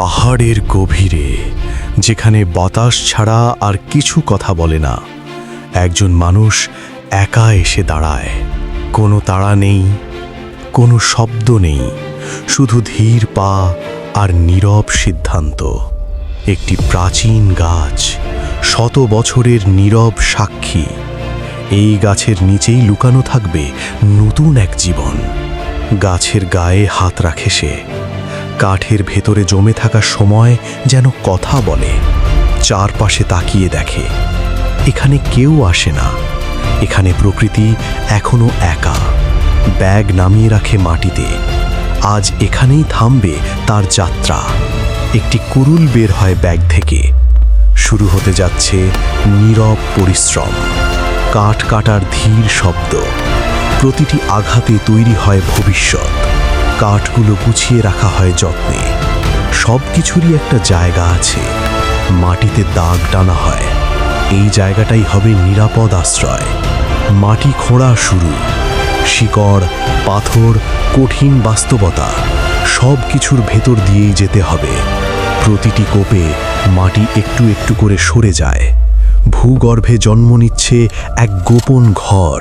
পাহাড়ের গভীরে, যেখানে বাতাস ছাড়া আর কিছু কথা বলে না, একজন মানুষ একা এসে দাঁড়ায়। কোনো তাড়া নেই, কোনো শব্দ নেই, শুধু ধীর পা আর নীরব সিদ্ধান্ত। একটি প্রাচীন গাছ, শত বছরের নীরব সাক্ষী। এই গাছের নিচেই লুকানো থাকবে নতুন এক জীবন। গাছের গায়ে হাত রাখে সে। কাঠের ভেতরে জমে থাকা সময় যেন কথা বলে। চারপাশে তাকিয়ে দেখে, এখানে কেউ আসে না। এখানে প্রকৃতি এখনো একা, ব্যাগ নামিয়ে রাখে মাটিতে। আজ এখানেই থামবে তার যাত্রা। একটি কুড়ুল বের হয় ব্যাগ থেকে। শুরু হতে যাচ্ছে নীরব পরিশ্রম। কাঠ কাটার ধীর শব্দ, প্রতিটি আঘাতে তৈরি হয় ভবিষ্যৎ। কাঠগুলো গুছিয়ে রাখা হয় যত্নে। সব কিছুরই একটা জায়গা আছে। মাটিতে দাগ টানা হয়। এই জায়গাটাই হবে নিরাপদ আশ্রয়। মাটি খোঁড়া শুরু। শিকড়, পাথর, কঠিন বাস্তবতা, সব কিছুর ভেতর দিয়েই যেতে হবে। প্রতিটি কোপে মাটি একটু একটু করে সরে যায়। ভূগর্ভে জন্ম নিচ্ছে এক গোপন ঘর।